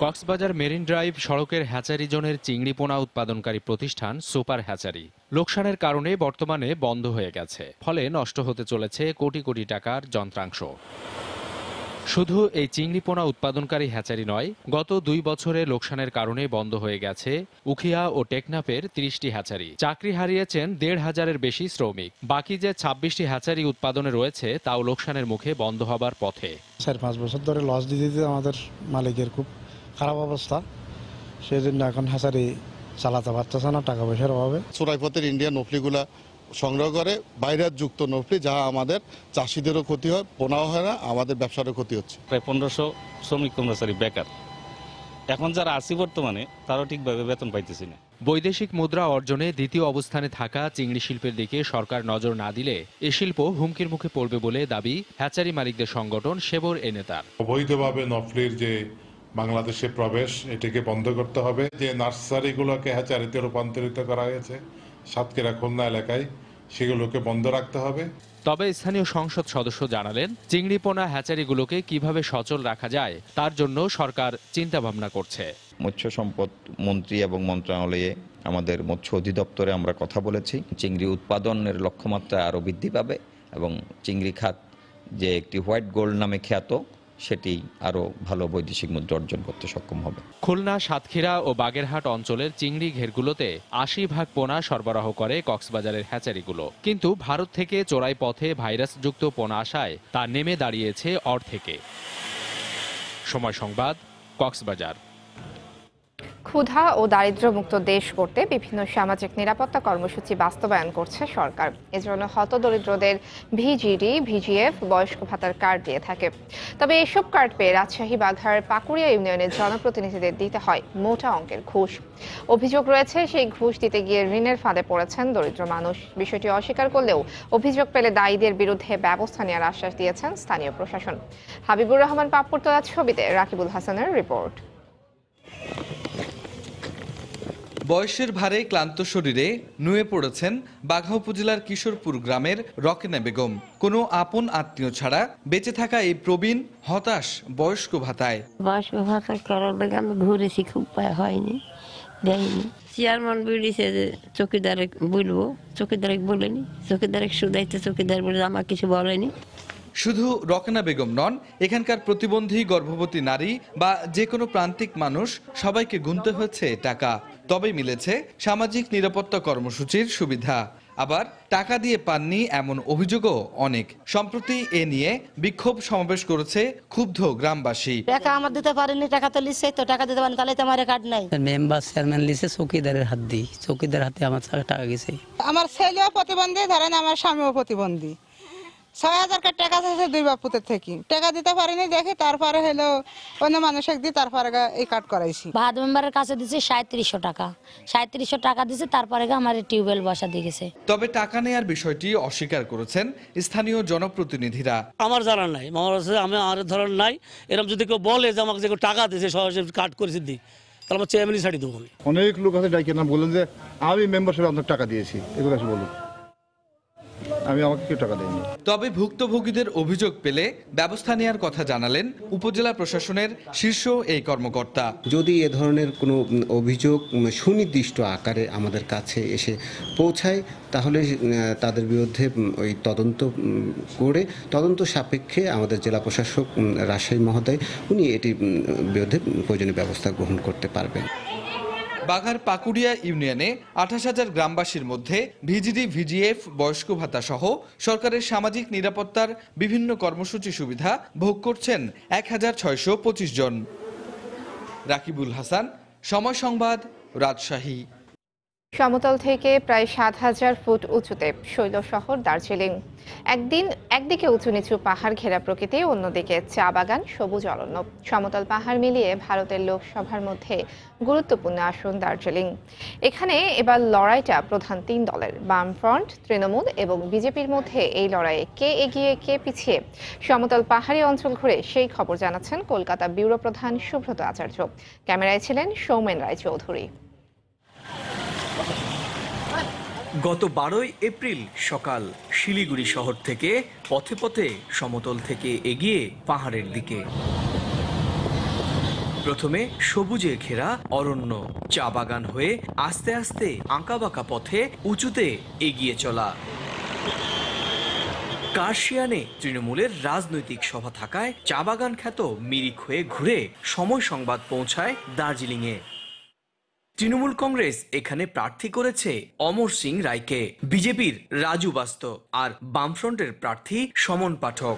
কক্সবাজার মেরিন ড্রাইভ সড়কের হ্যাচারি জোনের চিংড়ি পোনা উৎপাদনকারী প্রতিষ্ঠান সুপার হ্যাচারি লোকসানের কারণে বর্তমানে বন্ধ হয়ে গেছে। ফলে নষ্ট হতে চলেছে কোটি কোটি টাকার যন্ত্রাংশ। শুধু এই চিংড়ি পোনা উৎপাদনকারী হ্যাচারি নয়, গত 2 বছরে লোকসানের কারণে বন্ধ হয়ে গেছে উখিয়া ও টেকনাফের 30টি হ্যাচারি। চাকরি হারিয়েছেন 1,500-এর বেশি শ্রমিক। বাকি যে 26টি হ্যাচারি উৎপাদনে রয়েছে তাও লোকসানের মুখে বন্ধ হবার পথে। 4-5 বছর ধরে লস দিতে আমাদের মালিকের খুব খারাপ অবস্থা, সেই জন্য এখন হ্যাচারি চালাতে পারতেছে না, টাকা পয়সার অভাবে। চোরাই পথের ইন্ডিয়ান নফলিগুলা সংগ্রহ করে বাইরের যুক্ত নফলি, যা আমাদের চাষিদেরও ক্ষতি হয়, পোনাও হয় না, আমাদের ব্যবসারও ক্ষতি হচ্ছে। প্রায় 1500 শ্রমিক কর্মচারী বেকার। এখন যারা আছি বর্তমানে তারাও ঠিকভাবে বেতন পাইতেছি না। বৈদেশিক মুদ্রা অর্জনে দ্বিতীয় অবস্থানে থাকা চিংড়ি শিল্পের দিকে সরকার নজর না দিলে এ শিল্প হুমকির মুখে পড়বে বলে দাবি হ্যাচারি মালিকদের সংগঠন সেবর এ নেতার। অবৈধভাবে নফলির যে বাংলাদেশে প্রবেশ, এটিকে বন্ধ করতে হবে। যে নার্সারিগুলোকে হ্যাচারিতে রূপান্তরিত করা হয়েছে সাতক্ষীরা খুলনা এলাকায়, সেগুলোকে বন্ধ রাখতে হবে। তবে স্থানীয় সংসদ সদস্য জানালেন, চিংড়ি পোনা হ্যাচারিগুলোকে কিভাবে সচল রাখা যায় তার জন্য সরকার চিন্তা ভাবনা করছে। মৎস্য সম্পদ মন্ত্রী এবং মন্ত্রণালয়ে আমাদের মৎস্য অধিদপ্তরে আমরা কথা বলেছি। চিংড়ি উৎপাদনের লক্ষ্যমাত্রা আরও বৃদ্ধি পাবে এবং চিংড়ি খাত যে একটি হোয়াইট গোল্ড নামে খ্যাত, সেটি আরও ভালো বৈদেশিক মুদ্রা অর্জন করতে সক্ষম হবে। খুলনা, সাতক্ষীরা ও বাগেরহাট অঞ্চলের চিংড়ি ঘেরগুলোতে 80% পোনা সরবরাহ করে কক্সবাজারের হ্যাচারিগুলো। কিন্তু ভারত থেকে চোরাই পথে ভাইরাসযুক্ত পোনা আসায় তা নেমে দাঁড়িয়েছে অর্ধেকে। সময় সংবাদ, কক্সবাজার। ক্ষুধা ও দারিদ্র্যমুক্ত দেশ করতে বিভিন্ন সামাজিক নিরাপত্তা কর্মসূচি বাস্তবায়ন করছে সরকার। এজন্য হতদরিদ্রদের ভিজিডি, ভিজিএফ, বয়স্ক ভাতার কার্ড দিয়ে থাকে। তবে এসব কার্ড পেয়ে রাজশাহী বাঘার পাকুড়িয়া ইউনিয়নের জনপ্রতিনিধিদের দিতে হয় মোটা অঙ্কের ঘুষ। অভিযোগ রয়েছে, সেই ঘুষ দিতে গিয়ে ঋণের ফাঁদে পড়েছেন দরিদ্র মানুষ। বিষয়টি অস্বীকার করলেও অভিযোগ পেলে দায়ীদের বিরুদ্ধে ব্যবস্থা নেওয়ার আশ্বাস দিয়েছেন স্থানীয় প্রশাসন। হাবিবুর রহমান পাপ্পুর তোলা ছবিতে রাকিবুল হাসানের রিপোর্ট। বয়সের ভারে ক্লান্ত শরীরে নুয়ে পড়েছেন বাঘা উপজেলার কিশোরপুর গ্রামের রকেনা বেগম। কোনো আপন আত্মীয় ছাড়া বেঁচে থাকা এই প্রবীণ হতাশ বয়স্ক ভাতায়। বয়স্ক ভাতা করার লাগে আমি ঘুরেছি, খুব হয়নি, দেয়নি। চেয়ারম্যান বলেছে যে চৌকিদারে বলবো, চৌকিদারে বলেনি, চৌকিদারে শুধাইতে চৌকিদার বলে আমার কিছু বলেনি। শুধু রকেনা বেগম নন, এখানকার প্রতিবন্ধী, গর্ভবতী নারী বা যে কোনো প্রান্তিক মানুষ সবাইকে গুনতে হচ্ছে টাকা, তবেই মিলেছে সামাজিক নিরাপত্তা কর্মসূচির সুবিধা। আবার টাকা দিয়ে পাননি এমন অভিযোগও অনেক। সম্প্রতি এ নিয়ে বিক্ষোভ সমাবেশ করেছে ক্ষুব্ধ গ্রামবাসী। টাকা আমার দিতে পারেনি, টাকা তো লিখছে, তো টাকা দিতে পারেনি, তাহলে তো আমার কার্ড নাই। মেম্বার চেয়ারম্যান লিখে চৌকিদারের হাত দিই, চৌকিদার হাতে আমার টাকা গেছে। আমার ছেলেও প্রতিবন্ধী, ধরেন আমার স্বামীও প্রতিবন্ধী। ৬,০০০ টাকা আছে দুই বাপুতের থেকে, টাকা দিতে পারিনি দেখে তারপরে হলো অন্য মানুষকে দিয়ে তারপরে এই কার্ড করাইছি। ভাত মেম্বারের কাছে দিছি ৩৭০০ টাকা, ৩৭০০ টাকা দিছে, তারপরে আমার টিউবওয়েল বসা দিয়ে গেছে। তবে টাকা নেয়ার বিষয়টি অস্বীকার করেছেন স্থানীয় জনপ্রতিনিধিরা। আমার জানা নাই, আমি আর ধরন নাই, এরকম যদি কেউ বলে যে আমাকে যে টাকা দিয়েছে সরাসরি কার্ড করেছি দিই, তাহলে আমার চেয়ারম্যানই ছাড়ি দেবো। অনেক লোক আছে ডাইকে না বলেন যে আমি মেম্বারশিপে আপনার টাকা দিয়েছি, এগুলো আছে বলুন, আমি আমাকে কেউ টাকা দেয়নি। তবে ভুক্তভোগীদের অভিযোগ পেলে ব্যবস্থা নেওয়ার কথা জানালেন উপজেলা প্রশাসনের শীর্ষ এই কর্মকর্তা। যদি এ ধরনের কোনো অভিযোগ সুনির্দিষ্ট আকারে আমাদের কাছে এসে পৌঁছায়, তাহলে তাদের বিরুদ্ধে ওই তদন্ত করে তদন্ত সাপেক্ষে আমাদের জেলা প্রশাসক রাজশাহী মহোদয় উনি এটির বিরুদ্ধে প্রয়োজনীয় ব্যবস্থা গ্রহণ করতে পারবেন। বাঘার পাকুড়িয়া ইউনিয়নে ২৮,০০০ গ্রামবাসীর মধ্যে ভিজিডি, ভিজিএফ, বয়স্ক ভাতা সহ সরকারের সামাজিক নিরাপত্তার বিভিন্ন কর্মসূচি সুবিধা ভোগ করছেন ১,৬২৫ জন। রাকিবুল হাসান, সময় সংবাদ, রাজশাহী। সমতল থেকে প্রায় ৭,০০০ ফুট উঁচুতে শৈল শহর দার্জিলিং। একদিকে উঁচু নিচু পাহাড় ঘেরা প্রকৃতি, অন্যদিকে চা বাগান, সবুজ অরণ্য। সমতল পাহাড় মিলিয়ে ভারতের লোকসভার মধ্যে গুরুত্বপূর্ণ আসন দার্জিলিং। এখানে এবার লড়াইটা প্রধান ৩ দলের, বামফ্রন্ট, তৃণমূল এবং বিজেপির মধ্যে। এই লড়াইয়ে কে এগিয়ে কে পিছিয়ে, সমতল পাহাড়ি অঞ্চল ঘুরে সেই খবর জানাচ্ছেন কলকাতা ব্যুরো প্রধান সুব্রত আচার্য। ক্যামেরায় ছিলেন সৌমেন রায় চৌধুরী। গত ১২ই এপ্রিল সকাল শিলিগুড়ি শহর থেকে পথে পথে সমতল থেকে এগিয়ে পাহাড়ের দিকে। প্রথমে সবুজে ঘেরা অরণ্য, চা বাগান হয়ে আস্তে আস্তে আঁকাবাঁকা পথে উঁচুতে এগিয়ে চলা। কার্শিয়ানে তৃণমূলের রাজনৈতিক সভা থাকায় চা বাগান খ্যাত মিরিক হয়ে ঘুরে সময় সংবাদ পৌঁছায় দার্জিলিংয়ে। তৃণমূল কংগ্রেস এখানে প্রার্থী করেছে অমর সিং রায়কে, বিজেপির রাজু বাস্ত আর বামফ্রন্টের প্রার্থী সমন পাঠক।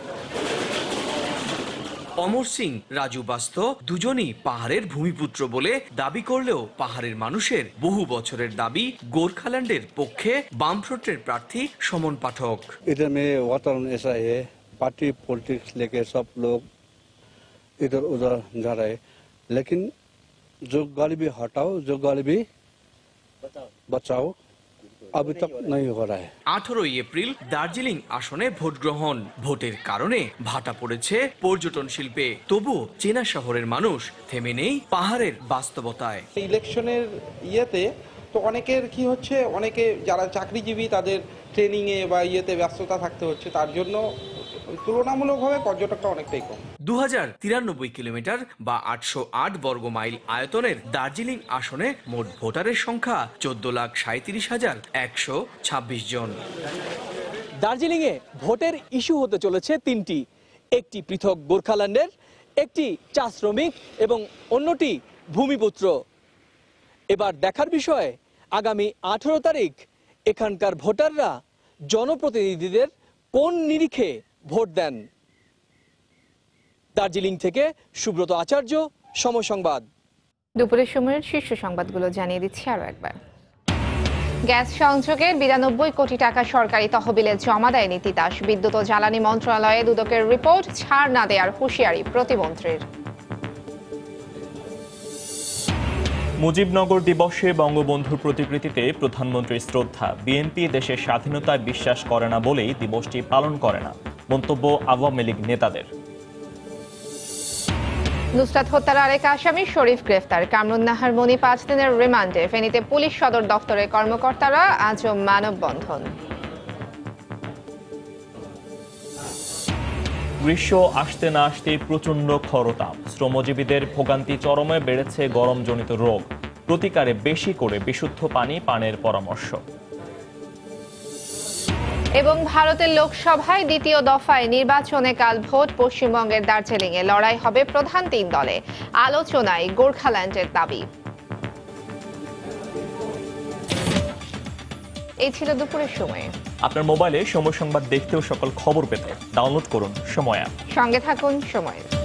অমর সিং, রাজু বাস্ত দুজনই পাহাড়ের ভূমিপুত্র বলে দাবি করলেও পাহাড়ের মানুষের বহু বছরের দাবি গোর্খাল্যান্ডের পক্ষে বামফ্রন্টের প্রার্থী সমন পাঠক। इधर में वातावरण ऐसा है, पार्टी पॉलिटिक्स लेके सब लोग इधर उधर जा रहे, लेकिन जो गरीबी हटाओ, जो गरीबी बचाओ, अभी तक नहीं हो रहा है। 18ই এপ্রিল দার্জিলিং আসনে ভোট গ্রহণ। ভোটের কারণে ভাটা পড়েছে পর্যটন শিল্পে, তবু চেনা শহরের মানুষ থেমে নেই পাহাড়ের বাস্তবতায়। ইলেকশনের ইয়েতে তো অনেকের কি হচ্ছে, অনেকে যারা চাকরিজীবী তাদের ট্রেনিং এ বা ইয়েতে ব্যস্ততা থাকতে হচ্ছে, তার জন্য তুলনামূলকভাবে পর্যটকটা অনেকটাই কম। 2093 কিলোমিটার বা 808 বর্গ মাইল আয়তনের দার্জিলিং আসনে মোট ভোটারের সংখ্যা 14,37,126 জন। দার্জিলিংয়ে ভোটের ইস্যু হতে চলেছে 3টি, একটি পৃথক গোর্খাল্যান্ডের, একটি চা শ্রমিক এবং অন্যটি ভূমিপুত্র। এবার দেখার বিষয় আগামী 18 তারিখ এখানকার ভোটাররা জনপ্রতিনিধিদের কোন নিরিখে ভোট দেন। দার্জিলিং থেকে সুব্রত আচার্য, সময় সংবাদ। দুপুরের সময়ের শীর্ষ সংবাদগুলো জানিয়ে দিচ্ছি আরো একবার। গ্যাস সংযোগের 92 কোটি টাকা সরকারি তহবিলে জমা দেয়নি তিতাস। বিদ্যুৎ ও জ্বালানি মন্ত্রণালয়ে দুদকের রিপোর্ট ছাড় না দেওয়ার হুঁশিয়ারি প্রতিমন্ত্রীর। মুজিবনগর দিবসে বঙ্গবন্ধুর প্রতিকৃতিতে প্রধানমন্ত্রীর শ্রদ্ধা। বিএনপি দেশের স্বাধীনতায় বিশ্বাস করে না বলেই দিবসটি পালন করে না, মন্তব্য আওয়ামী লীগ নেতাদের। নুসরাত হত্যার আরেক আসামি শরীফ গ্রেফতার। কামরুন নাহার মনি 5 দিনের রিমান্ডে। ফেনীতে পুলিশ সদর দফতরের কর্মকর্তারা আজও মানববন্ধন। গ্রীষ্ম আসতে না আসতে প্রচণ্ড খরতাপ। শ্রমজীবীদের ভোগান্তি চরমে, বেড়েছে গরমজনিত রোগ। প্রতিকারে বেশি করে বিশুদ্ধ পানি পানের পরামর্শ। এবং ভারতের লোকসভায় দ্বিতীয় দফায় নির্বাচনে কাল ভোট। পশ্চিমবঙ্গের দার্জিলিংয়ে লড়াই হবে প্রধান 3 দলে। আলোচনায় গোর্খাল্যান্ডের দাবি। এই ছিল দুপুরের সময়ে। আপনার মোবাইলে সময় সংবাদ দেখতেও সকল খবর পেতে ডাউনলোড করুন সময় অ্যাপ। সঙ্গে থাকুন সময়ের।